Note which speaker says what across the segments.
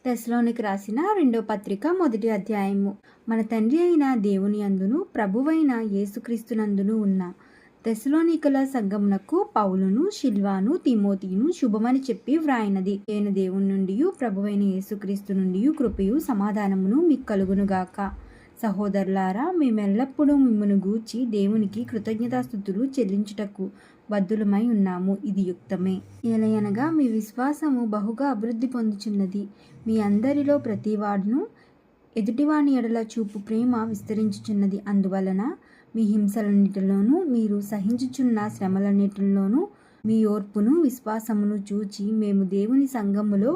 Speaker 1: తెస్సలోనికి రాసిన రెండో పత్రిక మొదటి అధ్యాయము. మన తండ్రి అయిన దేవుని యందును ప్రభువైన యేసుక్రీస్తునందును ఉన్న తెస్సలోనికల సంఘమునకు పౌలును, సిల్వాను, తిమోతియును శుభమని చెప్పి వ్రాయినది. నేను దేవుని నుండి ప్రభువైన యేసుక్రీస్తు నుండి కృపయు సమాధానమును మీకు కలుగునుగాక. సహోదరులారా, మేమెల్లప్పుడూ మిమ్మును గూర్చి దేవునికి కృతజ్ఞతాస్తుతులు చెల్లించుటకు బద్ధులమై ఉన్నాము. ఇది యుక్తమే. ఏలయనగా మీ విశ్వాసము బహుగా అభివృద్ధి పొందుచున్నది. మీ అందరిలో ప్రతివాడును ఎదుటివాని ఎడల చూపు ప్రేమ విస్తరించుచున్నది. అందువలన మీ హింసలన్నిటిలోనూ మీరు సహించుచున్న శ్రమలన్నిటిలోనూ మీ ఓర్పును విశ్వాసమును చూచి మేము దేవుని సంఘములో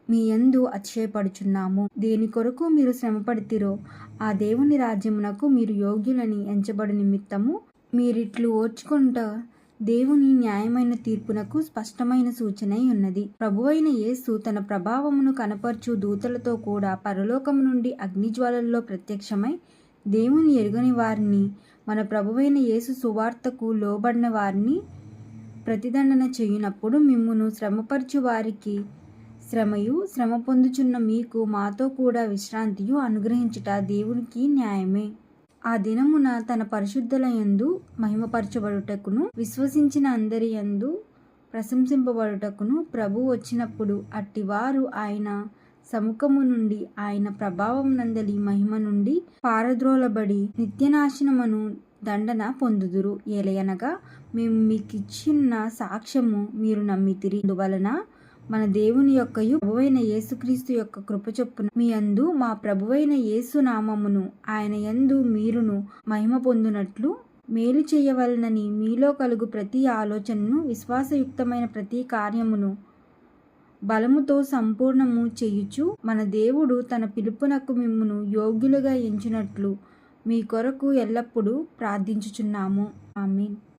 Speaker 1: మీ యందు అతిశయపడుచున్నాము. దేని కొరకు మీరు శ్రమపడితిరో ఆ దేవుని రాజ్యమునకు మీరు యోగ్యులని ఎంచబడి నిమిత్తము మీరిట్లు ఓర్చుకొనుట దేవుని న్యాయమైన తీర్పునకు స్పష్టమైన సూచనై ఉన్నది. ప్రభువైన యేసు తన ప్రభావమును కనపర్చు దూతలతో కూడా పరలోకము నుండి అగ్నిజ్వాలల్లో ప్రత్యక్షమై దేవుని ఎరుగని వారిని, మన ప్రభువైన యేసు సువార్తకు లోబడిన వారిని ప్రతిదండన చేయునప్పుడు మిమ్మును శ్రమపరచు వారికి శ్రమయు, శ్రమ పొందుచున్న మీకు మాతో కూడా విశ్రాంతియు అనుగ్రహించుట దేవునికి న్యాయమే. ఆ దినమున తన పరిశుద్ధుల యందు మహిమపరచబడుటకును విశ్వసించిన అందరి యందు ప్రశంసింపబడుటకును ప్రభు వచ్చినప్పుడు అట్టివారు ఆయన సముఖము నుండి ఆయన ప్రభావం నందలి మహిమ నుండి పారద్రోలబడి నిత్యనాశనమును దండన పొందుదురు. ఏలయనగా మేము మీకిచ్చిన సాక్ష్యము మీరు నమ్మితిరి. అందువలన మన దేవుని యొక్కయు ప్రభువైన యేసుక్రీస్తు యొక్క కృప చొప్పున మీ యందు మా ప్రభువైన యేసు నామమును ఆయన యందు మీరును మహిమ పొందునట్లు మేలు చేయవలనని మీలో కలుగు ప్రతి ఆలోచనను విశ్వాసయుక్తమైన ప్రతి కార్యమును బలముతో సంపూర్ణము చేయుచు మన దేవుడు తన పిలుపునకు మిమ్మును యోగ్యులుగా ఎంచునట్లు మీ కొరకు ఎల్లప్పుడూ ప్రార్థించుచున్నాము. ఆమేన్.